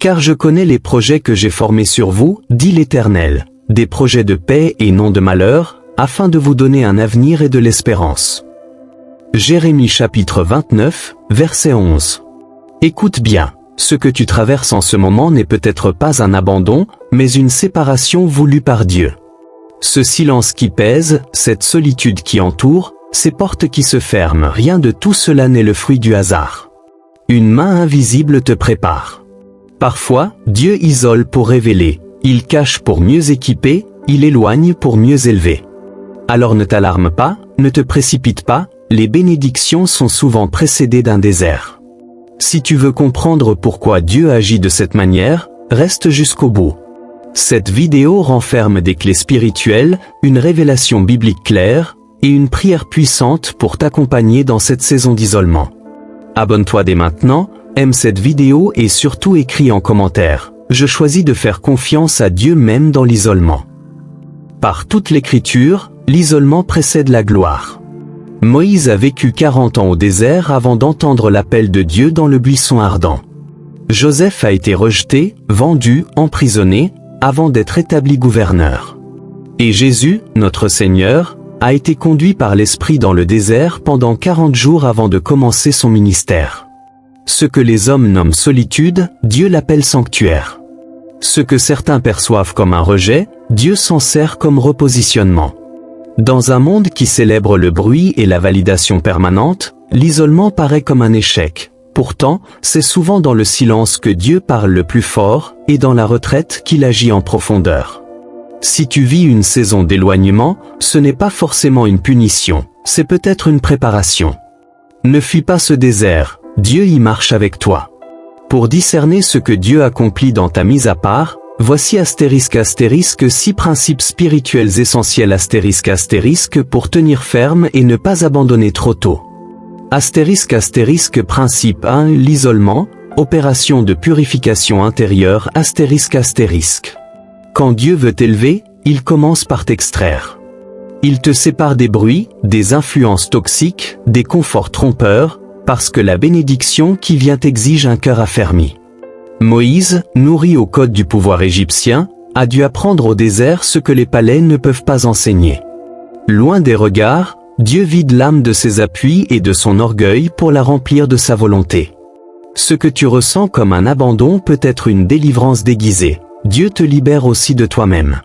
Car je connais les projets que j'ai formés sur vous, dit l'Éternel, des projets de paix et non de malheur, afin de vous donner un avenir et de l'espérance. Jérémie chapitre 29, verset 11. Écoute bien, ce que tu traverses en ce moment n'est peut-être pas un abandon, mais une séparation voulue par Dieu. Ce silence qui pèse, cette solitude qui entoure, ces portes qui se ferment, rien de tout cela n'est le fruit du hasard. Une main invisible te prépare. Parfois, Dieu isole pour révéler, il cache pour mieux équiper, il éloigne pour mieux élever. Alors ne t'alarme pas, ne te précipite pas, les bénédictions sont souvent précédées d'un désert. Si tu veux comprendre pourquoi Dieu agit de cette manière, reste jusqu'au bout. Cette vidéo renferme des clés spirituelles, une révélation biblique claire, et une prière puissante pour t'accompagner dans cette saison d'isolement. Abonne-toi dès maintenant, aime cette vidéo et surtout écris en commentaire. Je choisis de faire confiance à Dieu même dans l'isolement. Par toute l'Écriture, l'isolement précède la gloire. Moïse a vécu 40 ans au désert avant d'entendre l'appel de Dieu dans le buisson ardent. Joseph a été rejeté, vendu, emprisonné, avant d'être établi gouverneur. Et Jésus, notre Seigneur, a été conduit par l'Esprit dans le désert pendant 40 jours avant de commencer son ministère. Ce que les hommes nomment solitude, Dieu l'appelle sanctuaire. Ce que certains perçoivent comme un rejet, Dieu s'en sert comme repositionnement. Dans un monde qui célèbre le bruit et la validation permanente, l'isolement paraît comme un échec. Pourtant, c'est souvent dans le silence que Dieu parle le plus fort, et dans la retraite qu'il agit en profondeur. Si tu vis une saison d'éloignement, ce n'est pas forcément une punition, c'est peut-être une préparation. Ne fuis pas ce désert, Dieu y marche avec toi. Pour discerner ce que Dieu accomplit dans ta mise à part, voici *** 6 principes spirituels essentiels ** pour tenir ferme et ne pas abandonner trop tôt. ** Principe 1 L'isolement, opération de purification intérieure ***. Quand Dieu veut t'élever, il commence par t'extraire. Il te sépare des bruits, des influences toxiques, des conforts trompeurs, parce que la bénédiction qui vient exige un cœur affermi. Moïse, nourri au code du pouvoir égyptien, a dû apprendre au désert ce que les palais ne peuvent pas enseigner. Loin des regards, Dieu vide l'âme de ses appuis et de son orgueil pour la remplir de sa volonté. Ce que tu ressens comme un abandon peut être une délivrance déguisée. Dieu te libère aussi de toi-même.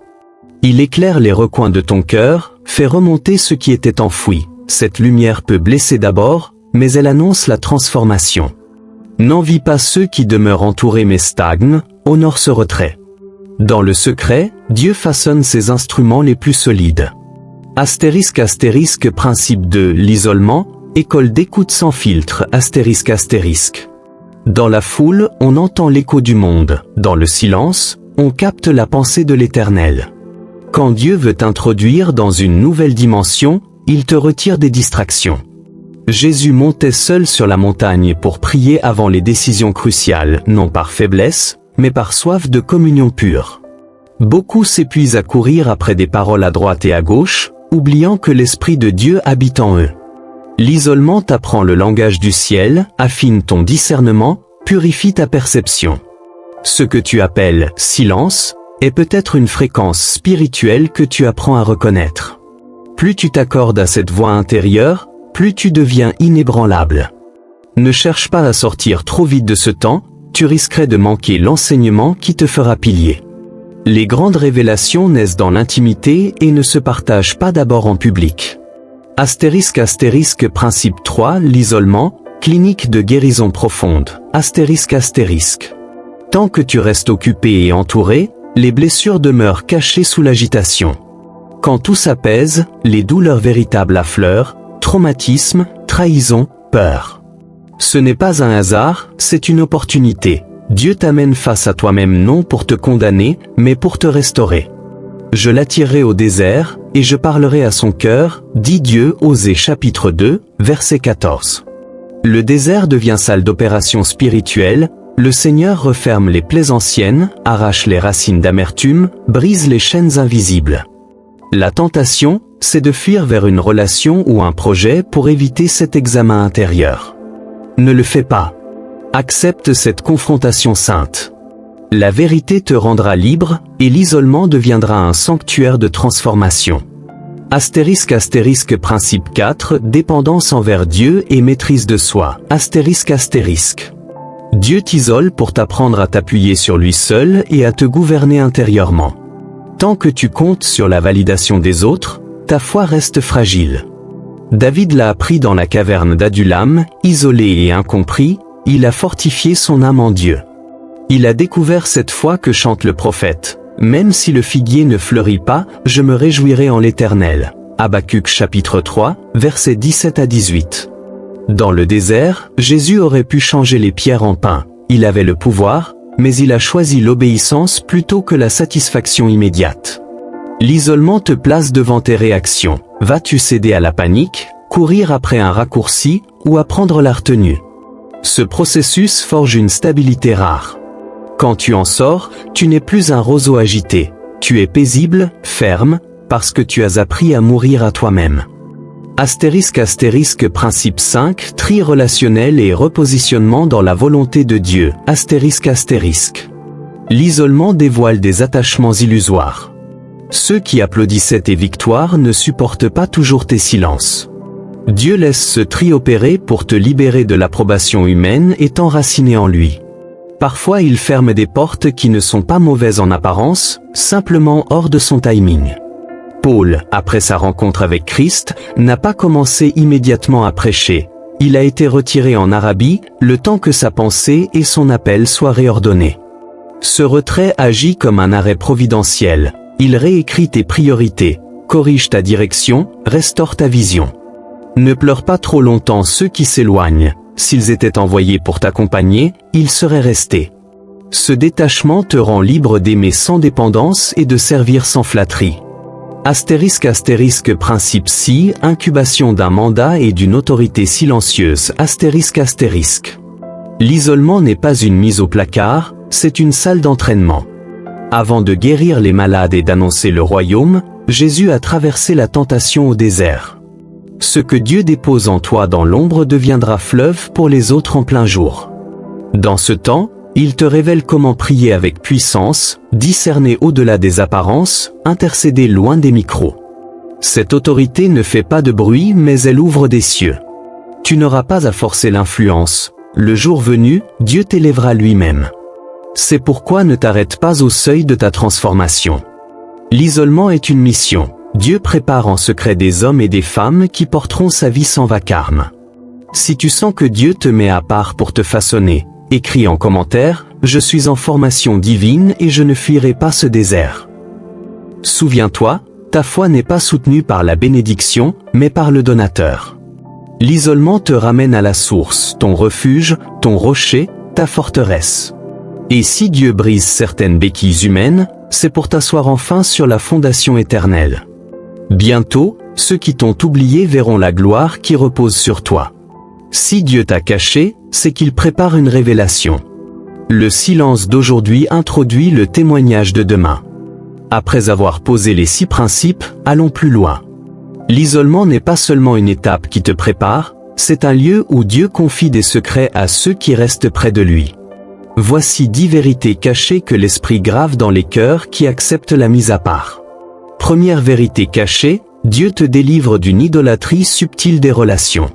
Il éclaire les recoins de ton cœur, fait remonter ce qui était enfoui. Cette lumière peut blesser d'abord, mais elle annonce la transformation. N'envie pas ceux qui demeurent entourés mais stagnent, honore ce retrait. Dans le secret, Dieu façonne ses instruments les plus solides. ** Principe 2 L'isolement, école d'écoute sans filtre ***. Dans la foule, on entend l'écho du monde. Dans le silence, on capte la pensée de l'Éternel. Quand Dieu veut t'introduire dans une nouvelle dimension, il te retire des distractions. Jésus montait seul sur la montagne pour prier avant les décisions cruciales, non par faiblesse, mais par soif de communion pure. Beaucoup s'épuisent à courir après des paroles à droite et à gauche, oubliant que l'Esprit de Dieu habite en eux. L'isolement t'apprend le langage du ciel, affine ton discernement, purifie ta perception. Ce que tu appelles « silence » est peut-être une fréquence spirituelle que tu apprends à reconnaître. Plus tu t'accordes à cette voix intérieure, plus tu deviens inébranlable. Ne cherche pas à sortir trop vite de ce temps, tu risquerais de manquer l'enseignement qui te fera pilier. Les grandes révélations naissent dans l'intimité et ne se partagent pas d'abord en public. ** Principe 3 L'isolement, clinique de guérison profonde ***. Tant que tu restes occupé et entouré, les blessures demeurent cachées sous l'agitation. Quand tout s'apaise, les douleurs véritables affleurent, traumatisme, trahison, peur. Ce n'est pas un hasard, c'est une opportunité. Dieu t'amène face à toi-même non pour te condamner, mais pour te restaurer. Je l'attirerai au désert, et je parlerai à son cœur, dit Dieu, Osée chapitre 2, verset 14. Le désert devient salle d'opération spirituelle, le Seigneur referme les plaies anciennes, arrache les racines d'amertume, brise les chaînes invisibles. La tentation, c'est de fuir vers une relation ou un projet pour éviter cet examen intérieur. Ne le fais pas. Accepte cette confrontation sainte. La vérité te rendra libre, et l'isolement deviendra un sanctuaire de transformation. *** Principe 4, dépendance envers Dieu et maîtrise de soi. *** Dieu t'isole pour t'apprendre à t'appuyer sur lui seul et à te gouverner intérieurement. Tant que tu comptes sur la validation des autres, ta foi reste fragile. David l'a appris dans la caverne d'Adullam, isolé et incompris, il a fortifié son âme en Dieu. Il a découvert cette foi que chante le prophète. Même si le figuier ne fleurit pas, je me réjouirai en l'Éternel. Habacuc chapitre 3, versets 17 à 18. Dans le désert, Jésus aurait pu changer les pierres en pain. Il avait le pouvoir, mais il a choisi l'obéissance plutôt que la satisfaction immédiate. L'isolement te place devant tes réactions. Vas-tu céder à la panique, courir après un raccourci, ou apprendre la retenue? Ce processus forge une stabilité rare. Quand tu en sors, tu n'es plus un roseau agité. Tu es paisible, ferme, parce que tu as appris à mourir à toi-même. Principe 5, tri relationnel et repositionnement dans la volonté de Dieu. L'isolement dévoile des attachements illusoires. Ceux qui applaudissaient tes victoires ne supportent pas toujours tes silences. Dieu laisse ce tri opérer pour te libérer de l'approbation humaine et t'enraciner en lui. Parfois il ferme des portes qui ne sont pas mauvaises en apparence, simplement hors de son timing. Paul, après sa rencontre avec Christ, n'a pas commencé immédiatement à prêcher. Il a été retiré en Arabie, le temps que sa pensée et son appel soient réordonnés. Ce retrait agit comme un arrêt providentiel. Il réécrit tes priorités, corrige ta direction, restaure ta vision. Ne pleure pas trop longtemps ceux qui s'éloignent. S'ils étaient envoyés pour t'accompagner, ils seraient restés. Ce détachement te rend libre d'aimer sans dépendance et de servir sans flatterie. Principe 6, incubation d'un mandat et d'une autorité silencieuse. L'isolement n'est pas une mise au placard, c'est une salle d'entraînement. Avant de guérir les malades et d'annoncer le royaume, Jésus a traversé la tentation au désert. Ce que Dieu dépose en toi dans l'ombre deviendra fleuve pour les autres en plein jour. Dans ce temps, il te révèle comment prier avec puissance, discerner au-delà des apparences, intercéder loin des micros. Cette autorité ne fait pas de bruit mais elle ouvre des cieux. Tu n'auras pas à forcer l'influence. Le jour venu, Dieu t'élèvera lui-même. C'est pourquoi ne t'arrête pas au seuil de ta transformation. L'isolement est une mission. Dieu prépare en secret des hommes et des femmes qui porteront sa vie sans vacarme. Si tu sens que Dieu te met à part pour te façonner, écris en commentaire « Je suis en formation divine et je ne fuirai pas ce désert ». Souviens-toi, ta foi n'est pas soutenue par la bénédiction, mais par le donateur. L'isolement te ramène à la source, ton refuge, ton rocher, ta forteresse. Et si Dieu brise certaines béquilles humaines, c'est pour t'asseoir enfin sur la fondation éternelle. Bientôt, ceux qui t'ont oublié verront la gloire qui repose sur toi. Si Dieu t'a caché, c'est qu'il prépare une révélation. Le silence d'aujourd'hui introduit le témoignage de demain. Après avoir posé les 6 principes, allons plus loin. L'isolement n'est pas seulement une étape qui te prépare, c'est un lieu où Dieu confie des secrets à ceux qui restent près de lui. Voici 10 vérités cachées que l'Esprit grave dans les cœurs qui acceptent la mise à part. Première vérité cachée, Dieu te délivre d'une idolâtrie subtile des relations.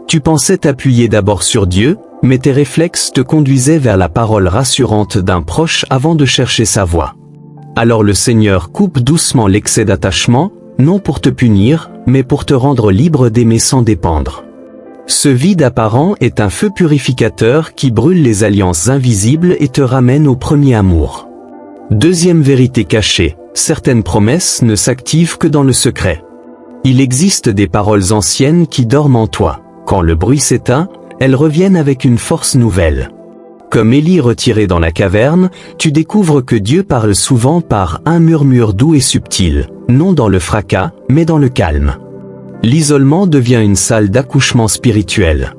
Tu pensais t'appuyer d'abord sur Dieu, mais tes réflexes te conduisaient vers la parole rassurante d'un proche avant de chercher sa voix. Alors le Seigneur coupe doucement l'excès d'attachement, non pour te punir, mais pour te rendre libre d'aimer sans dépendre. Ce vide apparent est un feu purificateur qui brûle les alliances invisibles et te ramène au premier amour. Deuxième vérité cachée, certaines promesses ne s'activent que dans le secret. Il existe des paroles anciennes qui dorment en toi. Quand le bruit s'éteint, elles reviennent avec une force nouvelle. Comme Élie retiré dans la caverne, tu découvres que Dieu parle souvent par un murmure doux et subtil, non dans le fracas, mais dans le calme. L'isolement devient une salle d'accouchement spirituel.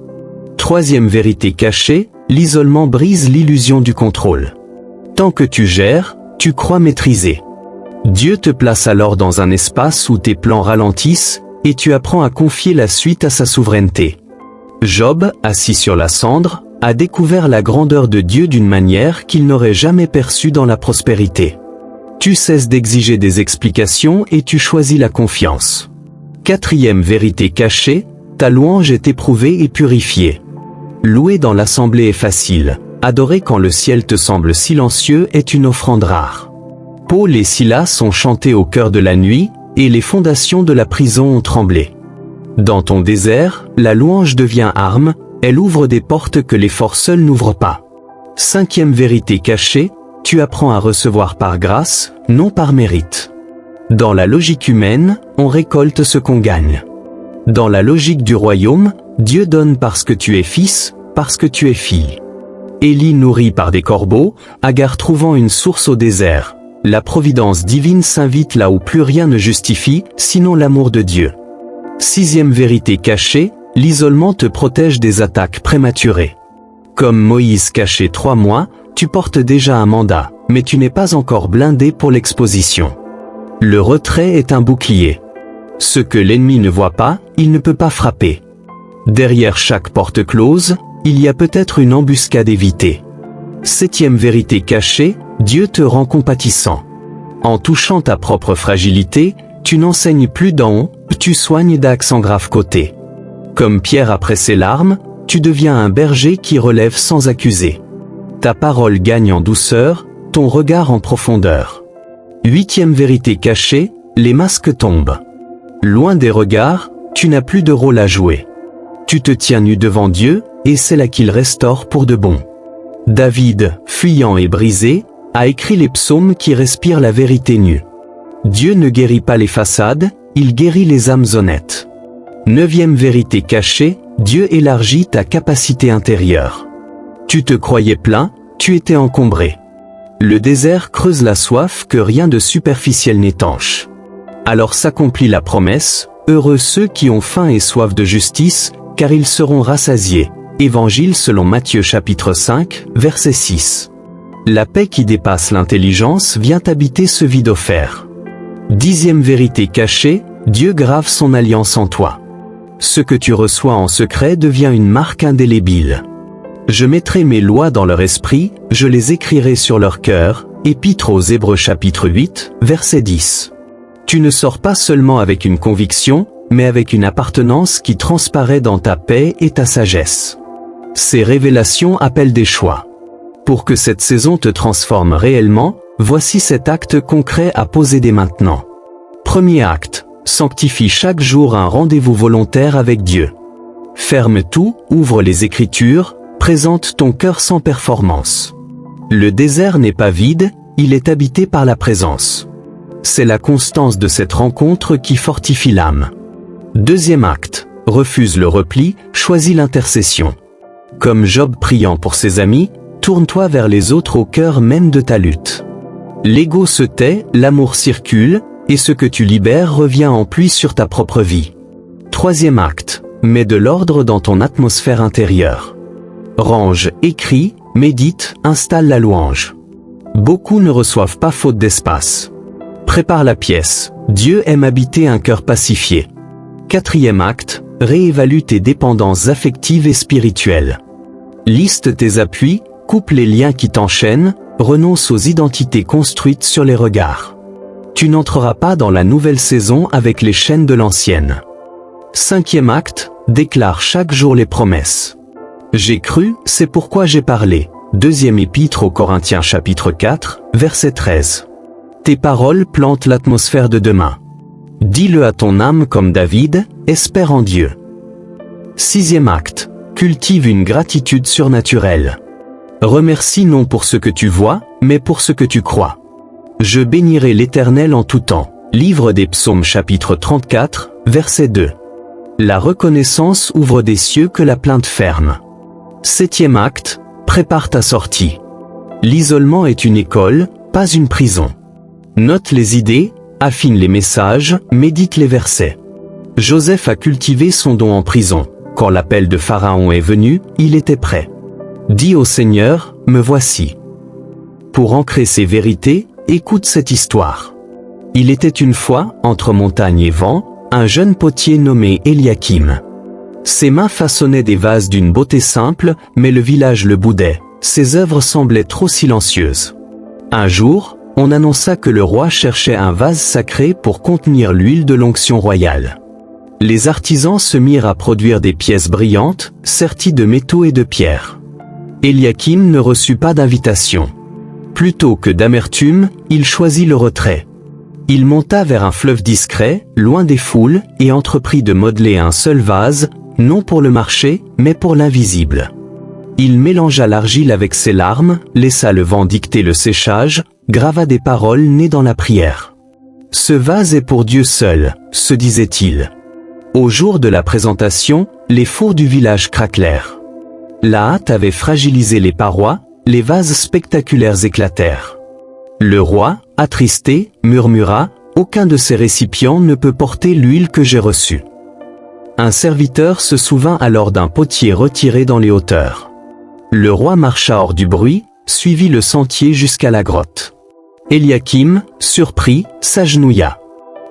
Troisième vérité cachée, l'isolement brise l'illusion du contrôle. Tant que tu gères, tu crois maîtriser. Dieu te place alors dans un espace où tes plans ralentissent, et tu apprends à confier la suite à sa souveraineté. Job, assis sur la cendre, a découvert la grandeur de Dieu d'une manière qu'il n'aurait jamais perçue dans la prospérité. Tu cesses d'exiger des explications et tu choisis la confiance. Quatrième vérité cachée, ta louange est éprouvée et purifiée. Louer dans l'assemblée est facile. Adorer quand le ciel te semble silencieux est une offrande rare. Paul et Silas ont chanté au cœur de la nuit, et les fondations de la prison ont tremblé. Dans ton désert, la louange devient arme, elle ouvre des portes que l'effort seul n'ouvre pas. Cinquième vérité cachée, tu apprends à recevoir par grâce, non par mérite. Dans la logique humaine, on récolte ce qu'on gagne. Dans la logique du royaume, Dieu donne parce que tu es fils, parce que tu es fille. Élie nourri par des corbeaux, Agar trouvant une source au désert. La providence divine s'invite là où plus rien ne justifie, sinon l'amour de Dieu. Sixième vérité cachée, l'isolement te protège des attaques prématurées. Comme Moïse caché 3 mois, tu portes déjà un mandat, mais tu n'es pas encore blindé pour l'exposition. Le retrait est un bouclier. Ce que l'ennemi ne voit pas, il ne peut pas frapper. Derrière chaque porte close, il y a peut-être une embuscade évitée. Septième vérité cachée, Dieu te rend compatissant. En touchant ta propre fragilité, tu n'enseignes plus d'en haut, tu soignes d'accent grave côté. Comme Pierre après ses larmes, tu deviens un berger qui relève sans accuser. Ta parole gagne en douceur, ton regard en profondeur. Huitième vérité cachée, les masques tombent. Loin des regards, tu n'as plus de rôle à jouer. Tu te tiens nu devant Dieu, et c'est là qu'il restaure pour de bon. David, fuyant et brisé, a écrit les psaumes qui respirent la vérité nue. Dieu ne guérit pas les façades, il guérit les âmes honnêtes. Neuvième vérité cachée, Dieu élargit ta capacité intérieure. Tu te croyais plein, tu étais encombré. Le désert creuse la soif que rien de superficiel n'étanche. Alors s'accomplit la promesse, heureux ceux qui ont faim et soif de justice, car ils seront rassasiés. Évangile selon Matthieu chapitre 5, verset 6. La paix qui dépasse l'intelligence vient habiter ce vide offert. Dixième vérité cachée, Dieu grave son alliance en toi. Ce que tu reçois en secret devient une marque indélébile. Je mettrai mes lois dans leur esprit, je les écrirai sur leur cœur. Épître aux Hébreux chapitre 8, verset 10. Tu ne sors pas seulement avec une conviction, mais avec une appartenance qui transparaît dans ta paix et ta sagesse. Ces révélations appellent des choix. Pour que cette saison te transforme réellement, voici cet acte concret à poser dès maintenant. Premier acte, sanctifie chaque jour un rendez-vous volontaire avec Dieu. Ferme tout, ouvre les Écritures, présente ton cœur sans performance. Le désert n'est pas vide, il est habité par la présence. C'est la constance de cette rencontre qui fortifie l'âme. Deuxième acte, refuse le repli, choisis l'intercession. Comme Job priant pour ses amis, tourne-toi vers les autres au cœur même de ta lutte. L'ego se tait, l'amour circule, et ce que tu libères revient en pluie sur ta propre vie. Troisième acte, mets de l'ordre dans ton atmosphère intérieure. Range, écris, médite, installe la louange. Beaucoup ne reçoivent pas faute d'espace. Prépare la pièce, Dieu aime habiter un cœur pacifié. Quatrième acte, réévalue tes dépendances affectives et spirituelles. Liste tes appuis, coupe les liens qui t'enchaînent, renonce aux identités construites sur les regards. Tu n'entreras pas dans la nouvelle saison avec les chaînes de l'ancienne. Cinquième acte, déclare chaque jour les promesses. J'ai cru, c'est pourquoi j'ai parlé. Deuxième épître aux Corinthiens chapitre 4, verset 13. Tes paroles plantent l'atmosphère de demain. Dis-le à ton âme comme David, espère en Dieu. Sixième acte, cultive une gratitude surnaturelle. Remercie non pour ce que tu vois, mais pour ce que tu crois. Je bénirai l'Éternel en tout temps. Livre des Psaumes chapitre 34, verset 2. La reconnaissance ouvre des cieux que la plainte ferme. Septième acte, prépare ta sortie. L'isolement est une école, pas une prison. Note les idées, affine les messages, médite les versets. Joseph a cultivé son don en prison. Quand l'appel de Pharaon est venu, il était prêt. Dis au Seigneur, me voici. Pour ancrer ces vérités, écoute cette histoire. Il était une fois, entre montagne et vent, un jeune potier nommé Eliakim. Ses mains façonnaient des vases d'une beauté simple, mais le village le boudait. Ses œuvres semblaient trop silencieuses. Un jour, on annonça que le roi cherchait un vase sacré pour contenir l'huile de l'onction royale. Les artisans se mirent à produire des pièces brillantes, serties de métaux et de pierres. Eliakim ne reçut pas d'invitation. Plutôt que d'amertume, il choisit le retrait. Il monta vers un fleuve discret, loin des foules, et entreprit de modeler un seul vase, non pour le marché, mais pour l'invisible. Il mélangea l'argile avec ses larmes, laissa le vent dicter le séchage, grava des paroles nées dans la prière. « Ce vase est pour Dieu seul », se disait-il. Au jour de la présentation, les fours du village craquelèrent. La hâte avait fragilisé les parois, les vases spectaculaires éclatèrent. Le roi, attristé, murmura « Aucun de ces récipients ne peut porter l'huile que j'ai reçue. » Un serviteur se souvint alors d'un potier retiré dans les hauteurs. Le roi marcha hors du bruit, suivit le sentier jusqu'à la grotte. Eliakim, surpris, s'agenouilla.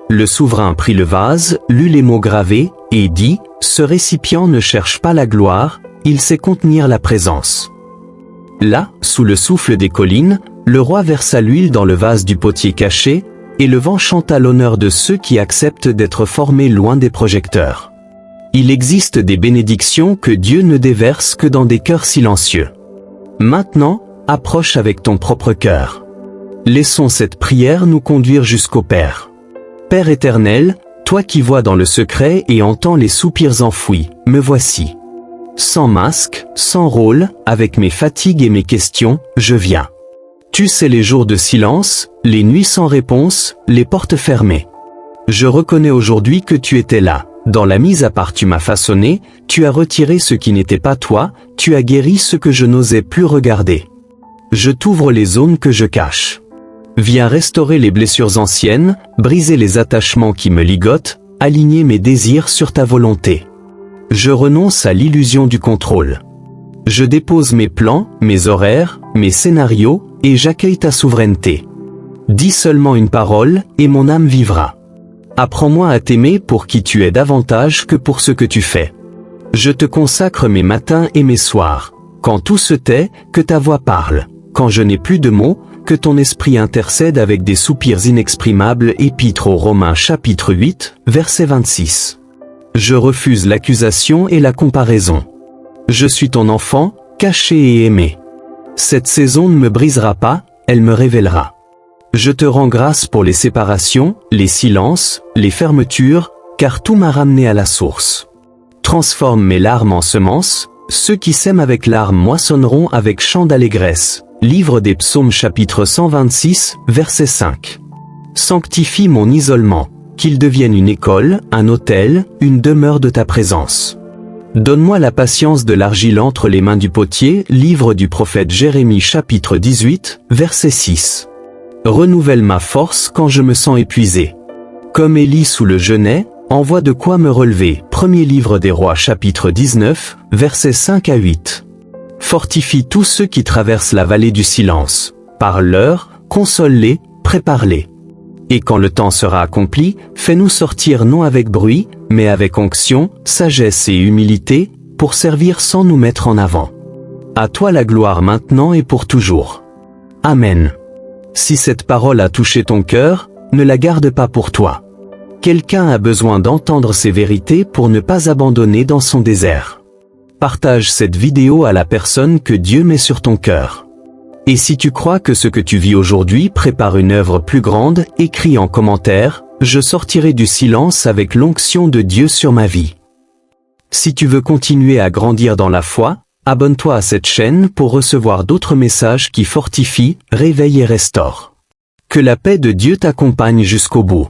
Le souverain prit le vase, lut les mots gravés, et dit « Ce récipient ne cherche pas la gloire, il sait contenir la présence. » Là, sous le souffle des collines, le roi versa l'huile dans le vase du potier caché, et le vent chanta l'honneur de ceux qui acceptent d'être formés loin des projecteurs. Il existe des bénédictions que Dieu ne déverse que dans des cœurs silencieux. Maintenant, approche avec ton propre cœur. Laissons cette prière nous conduire jusqu'au Père. Père éternel, toi qui vois dans le secret et entends les soupirs enfouis, me voici. Sans masque, sans rôle, avec mes fatigues et mes questions, je viens. Tu sais les jours de silence, les nuits sans réponse, les portes fermées. Je reconnais aujourd'hui que tu étais là. Dans la mise à part tu m'as façonné, tu as retiré ce qui n'était pas toi, tu as guéri ce que je n'osais plus regarder. Je t'ouvre les zones que je cache. Viens restaurer les blessures anciennes, briser les attachements qui me ligotent, aligner mes désirs sur ta volonté. Je renonce à l'illusion du contrôle. Je dépose mes plans, mes horaires, mes scénarios, et j'accueille ta souveraineté. Dis seulement une parole, et mon âme vivra. Apprends-moi à t'aimer pour qui tu es davantage que pour ce que tu fais. Je te consacre mes matins et mes soirs. Quand tout se tait, que ta voix parle. Quand je n'ai plus de mots, que ton esprit intercède avec des soupirs inexprimables. Épître aux Romains chapitre 8, verset 26. Je refuse l'accusation et la comparaison. Je suis ton enfant, caché et aimé. Cette saison ne me brisera pas, elle me révélera. Je te rends grâce pour les séparations, les silences, les fermetures, car tout m'a ramené à la source. Transforme mes larmes en semences, ceux qui sèment avec larmes moissonneront avec chant d'allégresse. Livre des Psaumes chapitre 126, verset 5. Sanctifie mon isolement, qu'il devienne une école, un autel, une demeure de ta présence. Donne-moi la patience de l'argile entre les mains du potier. Livre du prophète Jérémie chapitre 18, verset 6. Renouvelle ma force quand je me sens épuisé. Comme Élie sous le genêt, envoie de quoi me relever. Premier livre des Rois chapitre 19, versets 5 à 8. Fortifie tous ceux qui traversent la vallée du silence. Parle-leur, console-les, prépare-les. Et quand le temps sera accompli, fais-nous sortir non avec bruit, mais avec onction, sagesse et humilité, pour servir sans nous mettre en avant. À toi la gloire maintenant et pour toujours. Amen. Si cette parole a touché ton cœur, ne la garde pas pour toi. Quelqu'un a besoin d'entendre ces vérités pour ne pas abandonner dans son désert. Partage cette vidéo à la personne que Dieu met sur ton cœur. Et si tu crois que ce que tu vis aujourd'hui prépare une œuvre plus grande, écris en commentaire « Je sortirai du silence avec l'onction de Dieu sur ma vie ». Si tu veux continuer à grandir dans la foi, abonne-toi à cette chaîne pour recevoir d'autres messages qui fortifient, réveillent et restaurent. Que la paix de Dieu t'accompagne jusqu'au bout.